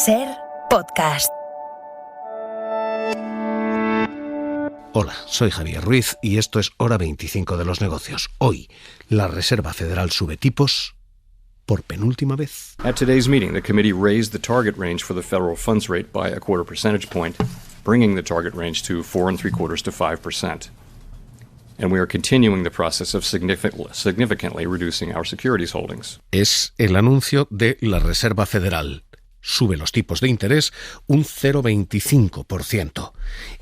SER Podcast. Hola, soy Javier Ruiz y esto es Hora 25 de los negocios. Hoy, la Reserva Federal sube tipos por penúltima vez. At today's meeting, the committee raised the target range for the federal funds rate by a quarter percentage point, bringing the target range to 4.75% to 5%. And we are continuing the process of significantly reducing our securities holdings. Es el anuncio de la Reserva Federal. Sube los tipos de interés un 0,25%.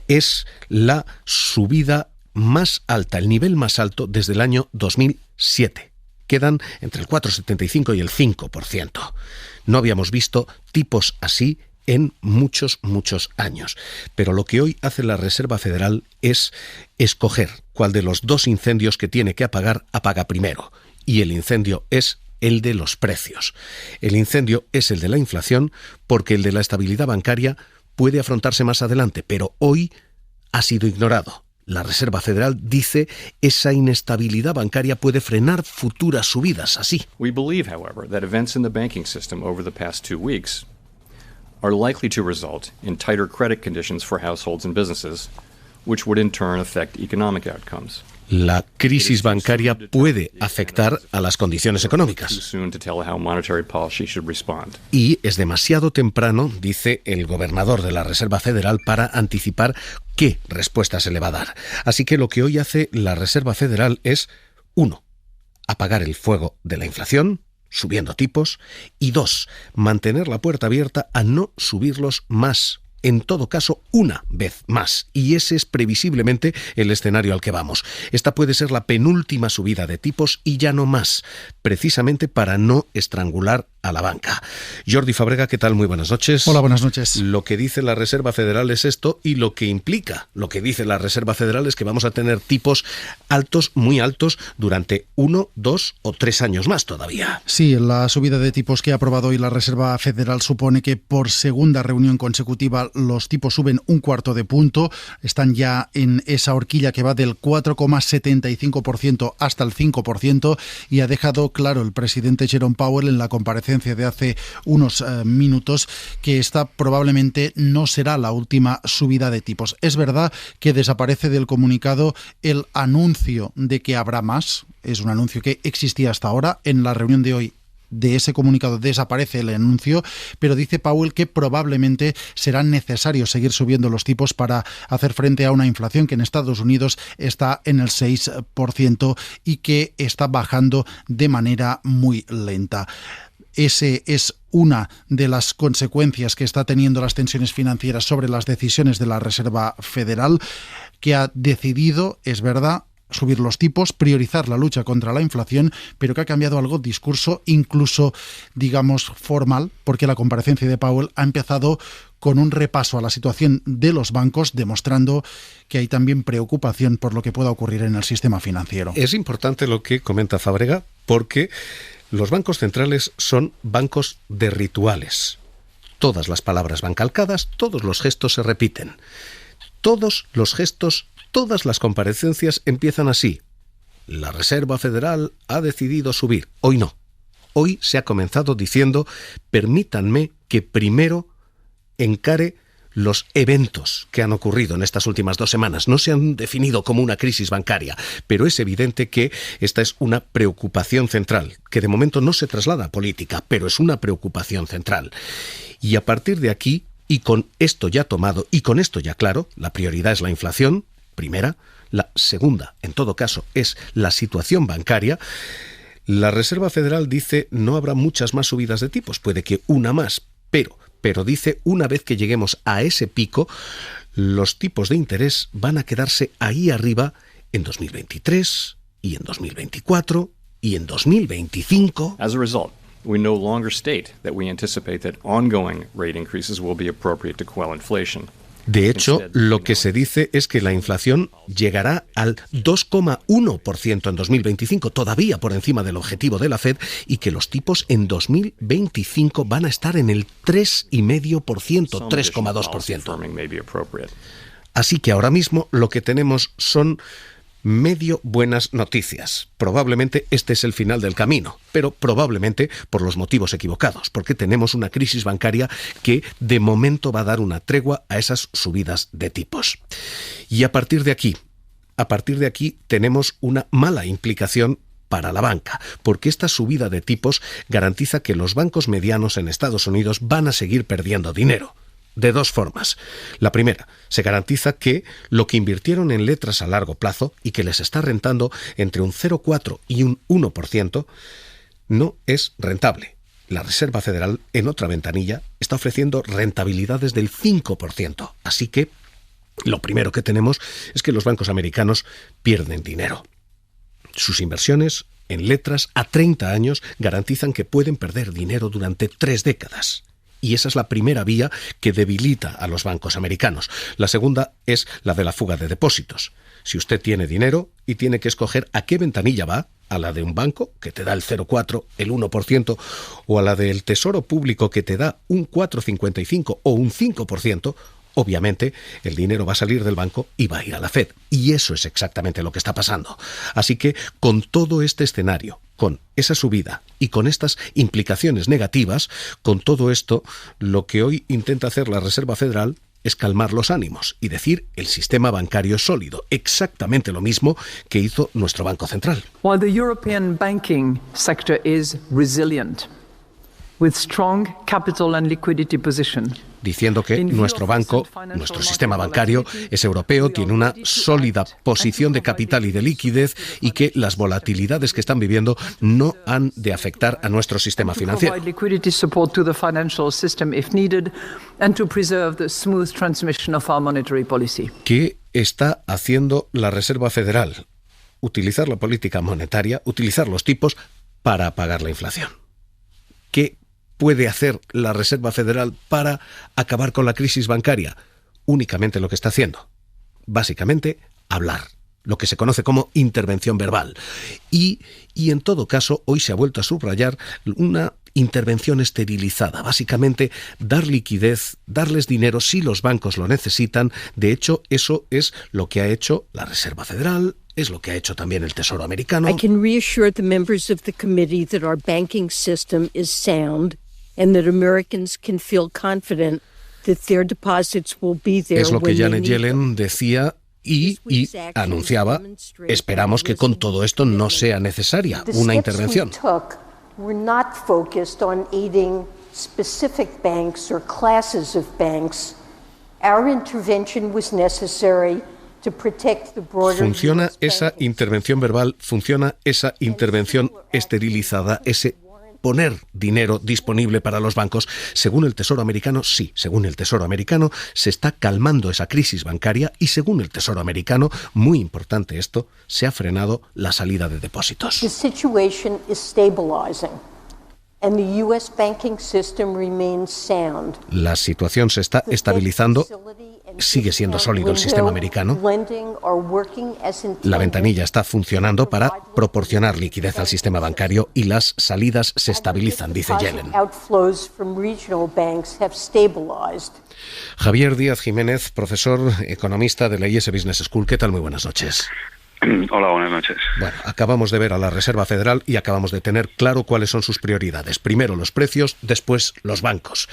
Es la subida más alta, el nivel más alto desde el año 2007. Quedan entre el 4,75 y el 5%. No habíamos visto tipos así en muchos años. Pero lo que hoy hace la Reserva Federal es escoger cuál de los dos incendios que tiene que apagar, apaga primero. Y el incendio es el de los precios. El incendio es el de la inflación porque el de la estabilidad bancaria puede afrontarse más adelante, pero hoy ha sido ignorado. La Reserva Federal dice esa inestabilidad bancaria puede frenar futuras subidas así. We believe, however, that events in the banking system over the past 2 weeks are likely to result in tighter credit conditions for households and businesses, which would in turn affect economic outcomes. La crisis bancaria puede afectar a las condiciones económicas. Y es demasiado temprano, dice el gobernador de la Reserva Federal, para anticipar qué respuesta se le va a dar. Así que lo que hoy hace la Reserva Federal es, 1, apagar el fuego de la inflación, subiendo tipos, y 2, mantener la puerta abierta a no subirlos más. En todo caso, una vez más. Y ese es previsiblemente el escenario al que vamos. Esta puede ser la penúltima subida de tipos y ya no más, precisamente para no estrangular a la banca. Jordi Fabrega, ¿qué tal? Muy buenas noches. Hola, buenas noches. Lo que dice la Reserva Federal es esto, y lo que implica lo que dice la Reserva Federal es que vamos a tener tipos altos, muy altos, durante 1, 2 o 3 años más todavía. Sí, la subida de tipos que ha aprobado hoy la Reserva Federal supone que por segunda reunión consecutiva los tipos suben 1/4 de punto, están ya en esa horquilla que va del 4,75% hasta el 5%, y ha dejado claro el presidente Jerome Powell en la comparecencia de hace unos minutos que esta probablemente no será la última subida de tipos. Es verdad que desaparece del comunicado el anuncio de que habrá más, es un anuncio que existía hasta ahora. En la reunión de hoy de ese comunicado desaparece el anuncio, pero dice Powell que probablemente será necesario seguir subiendo los tipos para hacer frente a una inflación que en Estados Unidos está en el 6% y que está bajando de manera muy lenta. Ese es una de las consecuencias que está teniendo las tensiones financieras sobre las decisiones de la Reserva Federal, que ha decidido, es verdad, subir los tipos, priorizar la lucha contra la inflación, pero que ha cambiado algo discurso, incluso, digamos, formal, porque la comparecencia de Powell ha empezado con un repaso a la situación de los bancos, demostrando que hay también preocupación por lo que pueda ocurrir en el sistema financiero. Es importante lo que comenta Fábrega, porque los bancos centrales son bancos de rituales. Todas las palabras van calcadas, todos los gestos se repiten. Todos los gestos, todas las comparecencias empiezan así. La Reserva Federal ha decidido subir. Hoy no. Hoy se ha comenzado diciendo: permítanme que primero encare los eventos que han ocurrido en estas últimas 2 semanas. No se han definido como una crisis bancaria, pero es evidente que esta es una preocupación central, que de momento no se traslada a política, pero es una preocupación central. Y a partir de aquí, y con esto ya tomado, y con esto ya claro, la prioridad es la inflación, primera. La segunda, en todo caso, es la situación bancaria. La Reserva Federal dice no habrá muchas más subidas de tipos, puede que una más, pero dice una vez que lleguemos a ese pico, los tipos de interés van a quedarse ahí arriba en 2023 y en 2024 y en 2025. As a result, we no longer state that we anticipate that ongoing rate increases will be appropriate to quell inflation. De hecho, lo que se dice es que la inflación llegará al 2,1% en 2025, todavía por encima del objetivo de la Fed, y que los tipos en 2025 van a estar en el 3,5%, 3,2%. Así que ahora mismo lo que tenemos son medio buenas noticias. Probablemente este es el final del camino, pero probablemente por los motivos equivocados, porque tenemos una crisis bancaria que de momento va a dar una tregua a esas subidas de tipos. Y a partir de aquí tenemos una mala implicación para la banca, porque esta subida de tipos garantiza que los bancos medianos en Estados Unidos van a seguir perdiendo dinero. De dos formas. La primera, se garantiza que lo que invirtieron en letras a largo plazo y que les está rentando entre un 0,4 y un 1% no es rentable. La Reserva Federal, en otra ventanilla, está ofreciendo rentabilidades del 5%. Así que lo primero que tenemos es que los bancos americanos pierden dinero. Sus inversiones en letras a 30 años garantizan que pueden perder dinero durante 3 décadas. Y esa es la primera vía que debilita a los bancos americanos. La segunda es la de la fuga de depósitos. Si usted tiene dinero y tiene que escoger a qué ventanilla va, a la de un banco, que te da el 0,4, el 1%, o a la del Tesoro Público, que te da un 4,55 o un 5%, obviamente el dinero va a salir del banco y va a ir a la Fed. Y eso es exactamente lo que está pasando. Así que con todo este escenario, con esa subida y con estas implicaciones negativas, con todo esto, lo que hoy intenta hacer la Reserva Federal es calmar los ánimos y decir el sistema bancario es sólido, exactamente lo mismo que hizo nuestro Banco Central. While the European banking sector is resilient, with strong capital and liquidity position, diciendo que nuestro banco, nuestro sistema bancario es europeo, tiene una sólida posición de capital y de liquidez y que las volatilidades que están viviendo no han de afectar a nuestro sistema financiero. ¿Qué está haciendo la Reserva Federal? Utilizar la política monetaria, utilizar los tipos para apagar la inflación. ¿Qué puede hacer la Reserva Federal para acabar con la crisis bancaria? Únicamente lo que está haciendo. Básicamente, hablar. Lo que se conoce como intervención verbal. Y en todo caso, hoy se ha vuelto a subrayar una intervención esterilizada. Básicamente, dar liquidez, darles dinero si los bancos lo necesitan. De hecho, eso es lo que ha hecho la Reserva Federal, es lo que ha hecho también el Tesoro americano. I can reassure the members of the committee that our banking system is sound and that Americans can feel confident that their deposits will be there. Es lo que when they Janet need Yellen them. decía y anunciaba. Esperamos que con todo esto no sea necesaria una intervención. We're not focused on aiding specific banks or classes of banks. Our intervention was necessary to protect the broader. Funciona esa intervención verbal, funciona esa intervención esterilizada, ese poner dinero disponible para los bancos. Según el Tesoro americano, sí, según el Tesoro americano, se está calmando esa crisis bancaria y según el Tesoro americano, muy importante esto, se ha frenado la salida de depósitos. The situation is stabilizing and the US banking system remains sound. La situación se está estabilizando. Sigue siendo sólido el sistema americano. La ventanilla está funcionando para proporcionar liquidez al sistema bancario y las salidas se estabilizan, dice Yellen. Javier Díaz Jiménez, profesor economista de la IS Business School. ¿Qué tal? Muy buenas noches. Hola, buenas noches. Bueno, acabamos de ver a la Reserva Federal y acabamos de tener claro cuáles son sus prioridades. Primero los precios, después los bancos.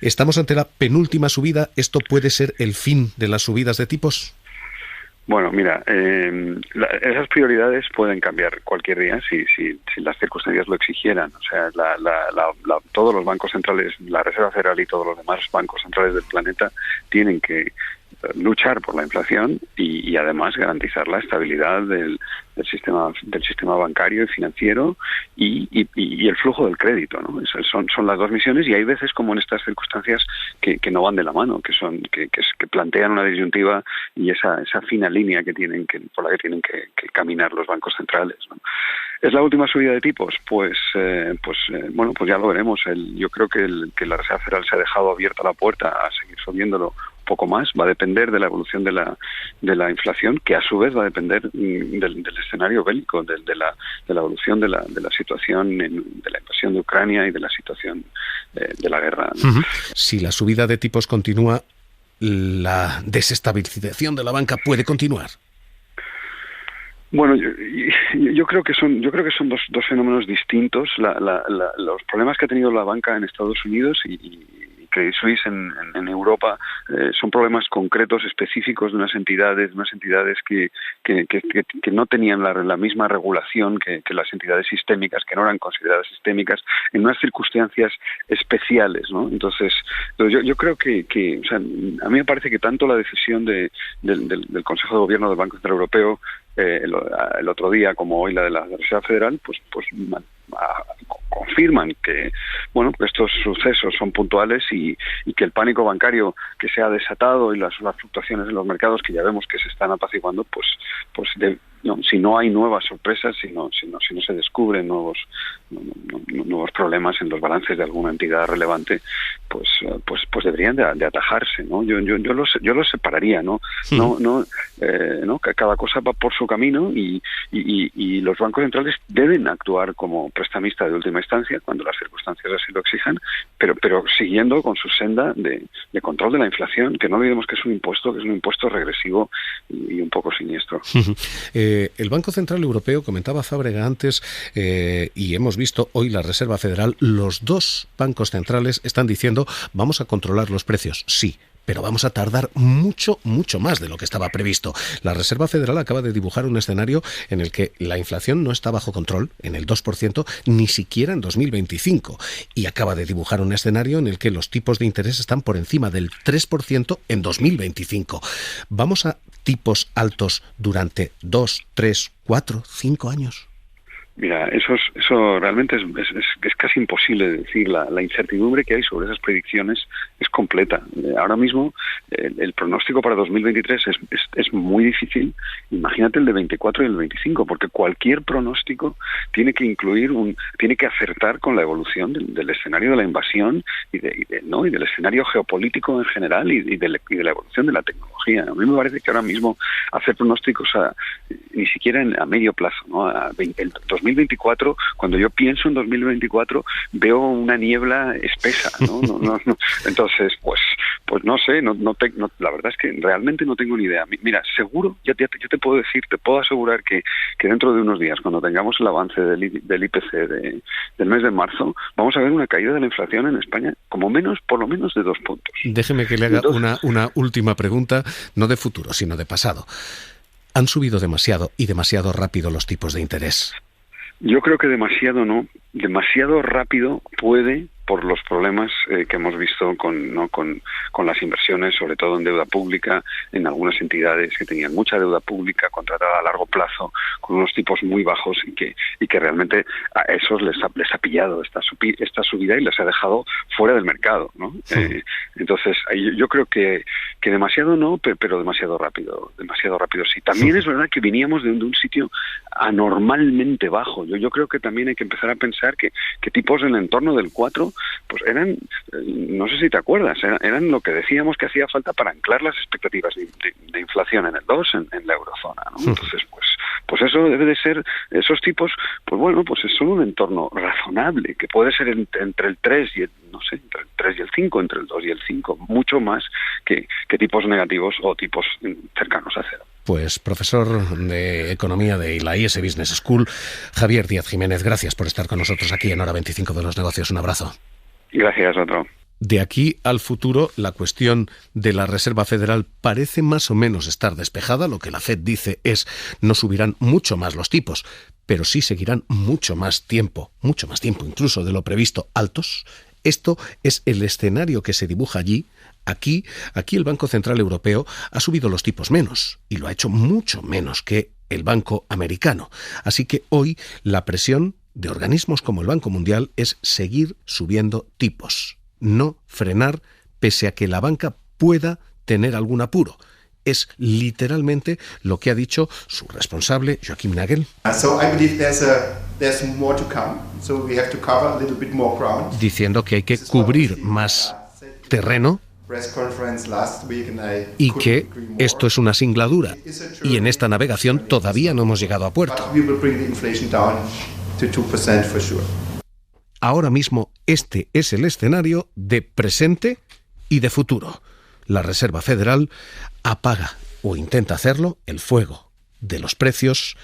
¿Estamos ante la penúltima subida? ¿Esto puede ser el fin de las subidas de tipos? Bueno, mira, esas prioridades pueden cambiar cualquier día si las circunstancias lo exigieran. O sea, todos los bancos centrales, la Reserva Federal y todos los demás bancos centrales del planeta tienen que luchar por la inflación y además garantizar la estabilidad del sistema bancario y financiero y el flujo del crédito, ¿no? Son las dos misiones y hay veces como en estas circunstancias que no van de la mano, que plantean una disyuntiva y esa fina línea por la que tienen que caminar los bancos centrales, ¿no? ¿Es la última subida de tipos? Pues ya lo veremos. Yo creo que la Reserva Federal se ha dejado abierta la puerta a seguir subiéndolo poco más. Va a depender de la evolución de la inflación, que a su vez va a depender del escenario bélico, de la evolución de la situación, de la invasión de Ucrania y de la situación de la guerra, ¿no? Uh-huh. Si la subida de tipos continúa, ¿la desestabilización de la banca puede continuar? Bueno, yo creo que son dos fenómenos distintos. Los problemas que ha tenido la banca en Estados Unidos y Credit Suisse en Europa son problemas concretos, específicos de unas entidades que no tenían la misma regulación que las entidades sistémicas, que no eran consideradas sistémicas, en unas circunstancias especiales, ¿no? Entonces, yo creo que o sea, a mí me parece que tanto la decisión del Consejo de Gobierno del Banco Central Europeo el otro día como hoy la de la Reserva Federal, pues confirman que estos sucesos son puntuales y que el pánico bancario que se ha desatado y las fluctuaciones en los mercados que ya vemos que se están apaciguando, si no hay nuevas sorpresas, si no se descubren nuevos problemas en los balances de alguna entidad relevante, pues deberían de atajarse, ¿no? Yo los separaría, ¿no? No, que cada cosa va por su camino y los bancos centrales deben actuar como prestamista de última instancia cuando las circunstancias así lo exijan, pero siguiendo con su senda de control de la inflación, que no olvidemos que es un impuesto regresivo y un poco siniestro. El Banco Central Europeo, comentaba Fábrega antes, y hemos visto hoy la Reserva Federal, los dos bancos centrales están diciendo vamos a controlar los precios, sí, pero vamos a tardar mucho más de lo que estaba previsto. La Reserva Federal acaba de dibujar un escenario en el que la inflación no está bajo control, en el 2%, ni siquiera en 2025. Y acaba de dibujar un escenario en el que los tipos de interés están por encima del 3% en 2025. ¿Vamos a tipos altos durante 2, 3, 4, 5 años? Mira, eso realmente es casi imposible de decir. La incertidumbre que hay sobre esas predicciones es completa. Ahora mismo el pronóstico para 2023 es muy difícil. Imagínate el de 24 y el 25, porque cualquier pronóstico tiene que acertar con la evolución del escenario de la invasión y del escenario geopolítico en general y de la evolución de la tecnología. A mí me parece que ahora mismo hacer pronósticos ni siquiera a medio plazo, ¿no? El 2024, cuando yo pienso en 2024, veo una niebla espesa, ¿no? No. Entonces, pues no sé, la verdad es que realmente no tengo ni idea. Mira, seguro, ya te puedo decir, te puedo asegurar que dentro de unos días, cuando tengamos el avance del IPC del mes de marzo, vamos a ver una caída de la inflación en España, por lo menos de 2 puntos. Déjeme que le haga una última pregunta, no de futuro, sino de pasado. ¿Han subido demasiado rápido los tipos de interés? Yo creo que demasiado no. Demasiado rápido puede, por los problemas que hemos visto con las inversiones, sobre todo en deuda pública, en algunas entidades que tenían mucha deuda pública contratada a largo plazo, con unos tipos muy bajos y que realmente a esos les ha pillado esta subida y les ha dejado fuera del mercado, ¿no? Sí. Entonces, yo creo que demasiado no, pero demasiado rápido sí. También es verdad que veníamos de un sitio anormalmente bajo. Yo creo que también hay que empezar a pensar que tipos en el entorno del 4 pues eran, no sé si te acuerdas, eran lo que decíamos que hacía falta para anclar las expectativas de inflación en el 2 en la eurozona, ¿no? Entonces, pues eso debe de ser, esos tipos, pues bueno, pues es solo un entorno razonable, que puede ser entre el 3 y entre el 3 y el 5, entre el 2 y el 5, mucho más que tipos negativos o tipos cercanos a cero. Pues profesor de Economía de la IS Business School, Javier Díaz Jiménez, gracias por estar con nosotros aquí en Hora 25 de los Negocios. Un abrazo. Gracias, otro. De aquí al futuro, la cuestión de la Reserva Federal parece más o menos estar despejada. Lo que la FED dice es no subirán mucho más los tipos, pero sí seguirán mucho más tiempo incluso de lo previsto, altos. Esto es el escenario que se dibuja allí. Aquí el Banco Central Europeo ha subido los tipos menos, y lo ha hecho mucho menos que el Banco Americano. Así que hoy la presión de organismos como el Banco Mundial es seguir subiendo tipos, no frenar pese a que la banca pueda tener algún apuro. Es literalmente lo que ha dicho su responsable, Joachim Nagel. Diciendo que hay que cubrir más terreno y que esto es una singladura y en esta navegación todavía no hemos llegado a puerto. Ahora mismo este es el escenario de presente y de futuro. La Reserva Federal apaga, o intenta hacerlo, el fuego de los precios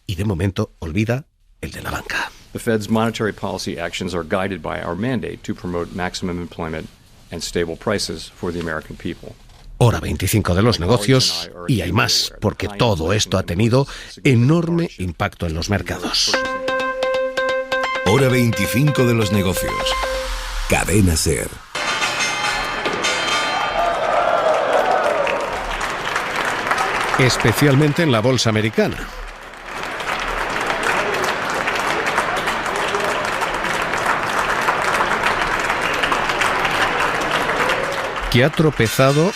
y, de momento, olvida el de la banca. The Fed's monetary policy actions are guided by our mandate to promote maximum employment and stable prices for the American people. Hora 25 de los negocios, y hay más, porque todo esto ha tenido enorme impacto en los mercados. Hora 25 de los negocios. Cadena SER. Especialmente en la bolsa americana. Que ha tropezado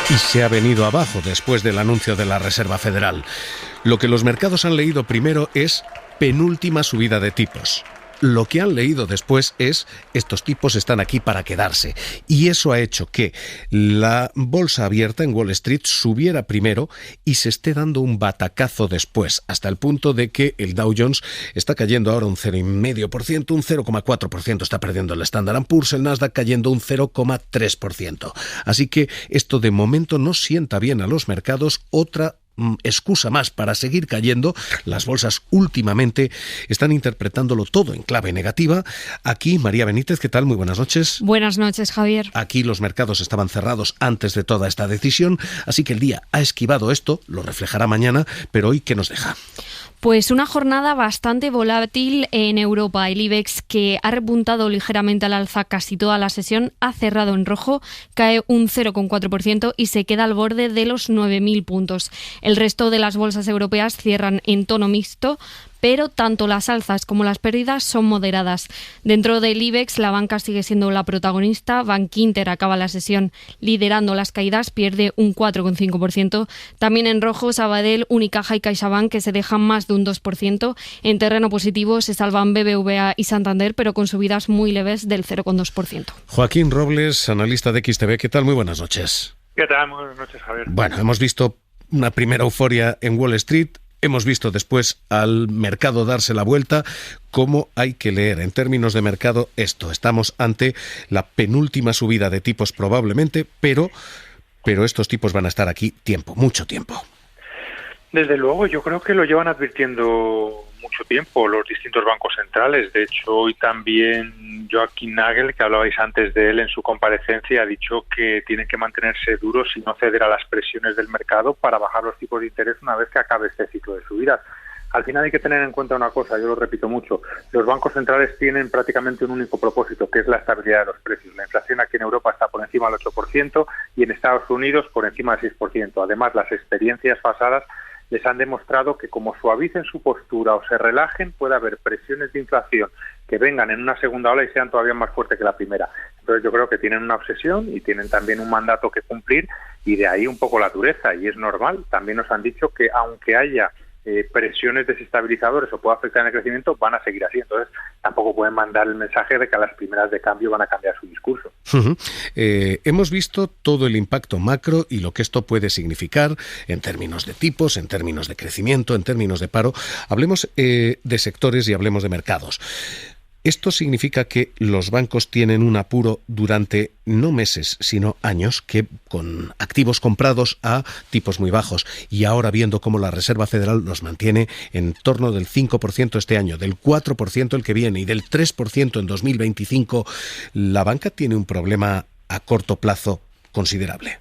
y se ha venido abajo después del anuncio de la Reserva Federal. Lo que los mercados han leído primero es penúltima subida de tipos. Lo que han leído después es estos tipos están aquí para quedarse. Y eso ha hecho que la bolsa abierta en Wall Street subiera primero y se esté dando un batacazo después, hasta el punto de que el Dow Jones está cayendo ahora un 0,5%, un 0,4% está perdiendo el Standard & Poor's, el Nasdaq cayendo un 0,3%. Así que esto de momento no sienta bien a los mercados. Otra excusa más para seguir cayendo. Las bolsas últimamente están interpretándolo todo en clave negativa. Aquí, María Benítez, ¿qué tal? Muy buenas noches. Buenas noches, Javier. Aquí los mercados estaban cerrados antes de toda esta decisión, así que el día ha esquivado esto, lo reflejará mañana, pero hoy, ¿qué nos deja? Pues una jornada bastante volátil en Europa. El IBEX, que ha repuntado ligeramente al alza casi toda la sesión, ha cerrado en rojo, cae un 0,4% y se queda al borde de los 9.000 puntos. El resto de las bolsas europeas cierran en tono mixto, pero tanto las alzas como las pérdidas son moderadas. Dentro del IBEX, la banca sigue siendo la protagonista. Bankinter acaba la sesión liderando las caídas, pierde un 4,5%. También en rojo, Sabadell, Unicaja y CaixaBank, que se dejan más de un 2%. En terreno positivo se salvan BBVA y Santander, pero con subidas muy leves del 0,2%. Joaquín Robles, analista de XTB, ¿qué tal? Muy buenas noches. ¿Qué tal? Muy buenas noches, Javier. Bueno, hemos visto una primera euforia en Wall Street. Hemos visto después al mercado darse la vuelta. ¿Cómo hay que leer en términos de mercado esto? Estamos ante la penúltima subida de tipos probablemente, pero estos tipos van a estar aquí mucho tiempo. Desde luego, yo creo que lo llevan advirtiendo mucho tiempo los distintos bancos centrales. De hecho, hoy también Joachim Nagel, que hablabais antes de él en su comparecencia, ha dicho que tienen que mantenerse duros y no ceder a las presiones del mercado para bajar los tipos de interés una vez que acabe este ciclo de subidas. Al final hay que tener en cuenta una cosa, yo lo repito mucho, los bancos centrales tienen prácticamente un único propósito, que es la estabilidad de los precios. La inflación aquí en Europa está por encima del 8% y en Estados Unidos por encima del 6%. Además, las experiencias pasadas les han demostrado que como suavicen su postura o se relajen, puede haber presiones de inflación que vengan en una segunda ola y sean todavía más fuertes que la primera. Entonces yo creo que tienen una obsesión y tienen también un mandato que cumplir, y de ahí un poco la dureza, y es normal. También nos han dicho que aunque haya presiones desestabilizadoras o pueda afectar en el crecimiento, van a seguir así. Entonces tampoco pueden mandar el mensaje de que a las primeras de cambio van a cambiar su discurso. Hemos visto todo el impacto macro y lo que esto puede significar en términos de tipos, en términos de crecimiento, en términos de paro. Hablemos de sectores y hablemos de mercados. Esto significa que los bancos tienen un apuro durante no meses, sino años, que con activos comprados a tipos muy bajos, y ahora viendo cómo la Reserva Federal los mantiene en torno del 5% este año, del 4% el que viene y del 3% en 2025, la banca tiene un problema a corto plazo considerable.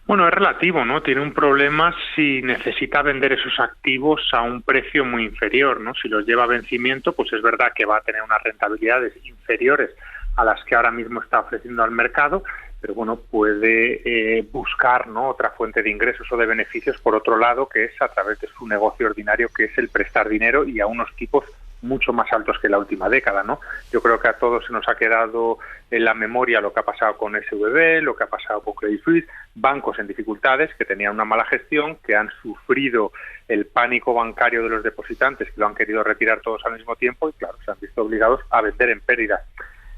Bueno, es relativo, ¿no? Tiene un problema si necesita vender esos activos a un precio muy inferior, ¿no? Si los lleva a vencimiento, pues es verdad que va a tener unas rentabilidades inferiores a las que ahora mismo está ofreciendo al mercado, pero bueno, puede buscar, ¿no?, otra fuente de ingresos o de beneficios por otro lado, que es a través de su negocio ordinario, que es el prestar dinero y a unos tipos mucho más altos que la última década, ¿no? Yo creo que a todos se nos ha quedado en la memoria lo que ha pasado con SVB, lo que ha pasado con Credit Suisse, bancos en dificultades que tenían una mala gestión, que han sufrido el pánico bancario de los depositantes, que lo han querido retirar todos al mismo tiempo y, claro, se han visto obligados a vender en pérdidas.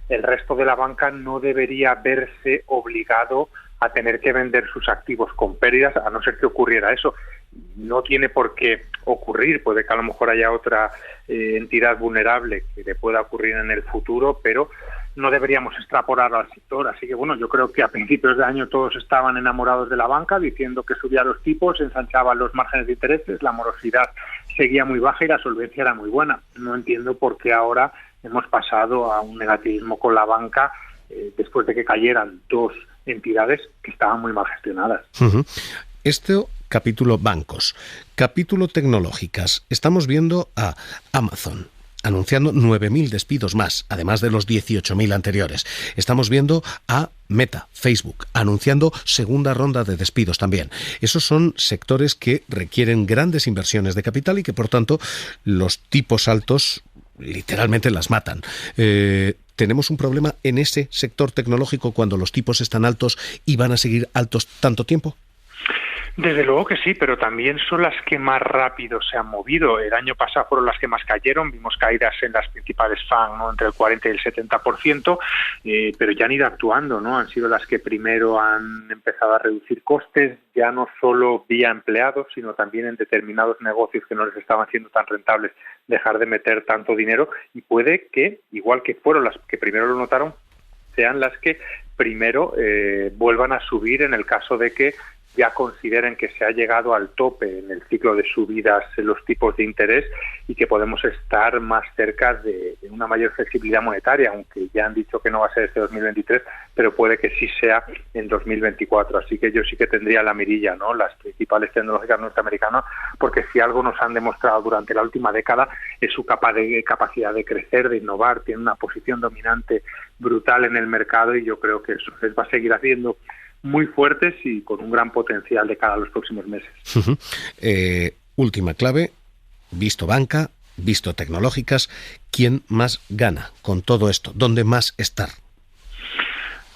El resto de la banca no debería verse obligado a tener que vender sus activos con pérdidas, a no ser que ocurriera eso. No tiene por qué ocurrir, puede que a lo mejor haya otra entidad vulnerable que le pueda ocurrir en el futuro, pero no deberíamos extrapolarlo al sector. Así que bueno, yo creo que a principios de año todos estaban enamorados de la banca, diciendo que subía los tipos, ensanchaban los márgenes de intereses, la morosidad seguía muy baja y la solvencia era muy buena. No entiendo por qué ahora hemos pasado a un negativismo con la banca después de que cayeran dos entidades que estaban muy mal gestionadas. Capítulo bancos. Capítulo tecnológicas. Estamos viendo a Amazon anunciando 9.000 despidos más, además de los 18.000 anteriores. Estamos viendo a Meta, Facebook, anunciando segunda ronda de despidos también. Esos son sectores que requieren grandes inversiones de capital y que, por tanto, los tipos altos literalmente las matan. ¿Tenemos un problema en ese sector tecnológico cuando los tipos están altos y van a seguir altos tanto tiempo? Desde luego que sí, pero también son las que más rápido se han movido. El año pasado fueron las que más cayeron, vimos caídas en las principales FANG, ¿no?, entre el 40 y el 70%, pero ya han ido actuando, ¿no? Han sido las que primero han empezado a reducir costes, ya no solo vía empleados, sino también en determinados negocios que no les estaban siendo tan rentables, dejar de meter tanto dinero, y puede que, igual que fueron las que primero lo notaron, sean las que primero vuelvan a subir en el caso de que ya consideren que se ha llegado al tope en el ciclo de subidas en los tipos de interés y que podemos estar más cerca de una mayor flexibilidad monetaria, aunque ya han dicho que no va a ser este 2023, pero puede que sí sea en 2024. Así que yo sí que tendría la mirilla, ¿no?, las principales tecnológicas norteamericanas, porque si algo nos han demostrado durante la última década es su capacidad de crecer, de innovar, tiene una posición dominante brutal en el mercado y yo creo que eso les va a seguir haciendo muy fuertes y con un gran potencial de cara a los próximos meses. Última clave, visto banca, visto tecnológicas, ¿quién más gana con todo esto? ¿Dónde más estar?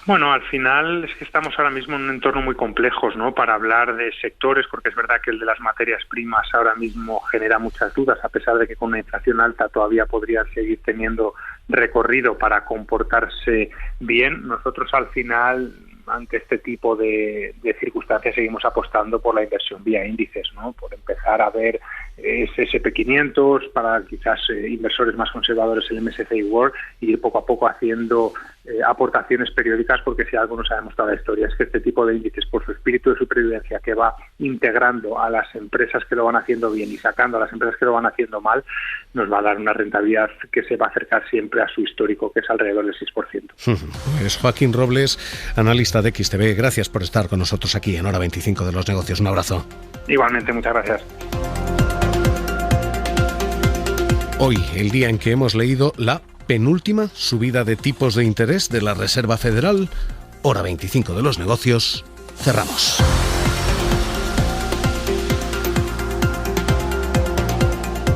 Bueno, al final es que estamos ahora mismo en un entorno muy complejo, ¿no?, para hablar de sectores, porque es verdad que el de las materias primas ahora mismo genera muchas dudas, a pesar de que con una inflación alta todavía podrían seguir teniendo recorrido para comportarse bien. Nosotros al final, ante este tipo de circunstancias, seguimos apostando por la inversión vía índices, ¿no?, por empezar a ver S&P 500, para quizás inversores más conservadores el MSCI World, y ir poco a poco haciendo aportaciones periódicas, porque si algo nos ha demostrado la historia es que este tipo de índices, por su espíritu de supervivencia, que va integrando a las empresas que lo van haciendo bien y sacando a las empresas que lo van haciendo mal, nos va a dar una rentabilidad que se va a acercar siempre a su histórico, que es alrededor del 6%. Pues Joaquín Robles, analista de XTB, gracias por estar con nosotros aquí en Hora 25 de los Negocios. Un abrazo. Igualmente, muchas gracias. Hoy, el día en que hemos leído la penúltima subida de tipos de interés de la Reserva Federal, Hora 25 de los Negocios, cerramos.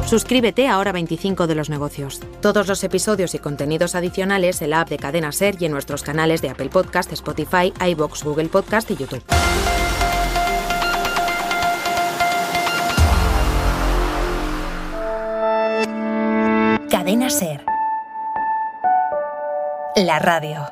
Suscríbete a Hora 25 de los Negocios. Todos los episodios y contenidos adicionales en la app de Cadena SER y en nuestros canales de Apple Podcast, Spotify, iVoox, Google Podcast y YouTube. Cadena SER. La radio.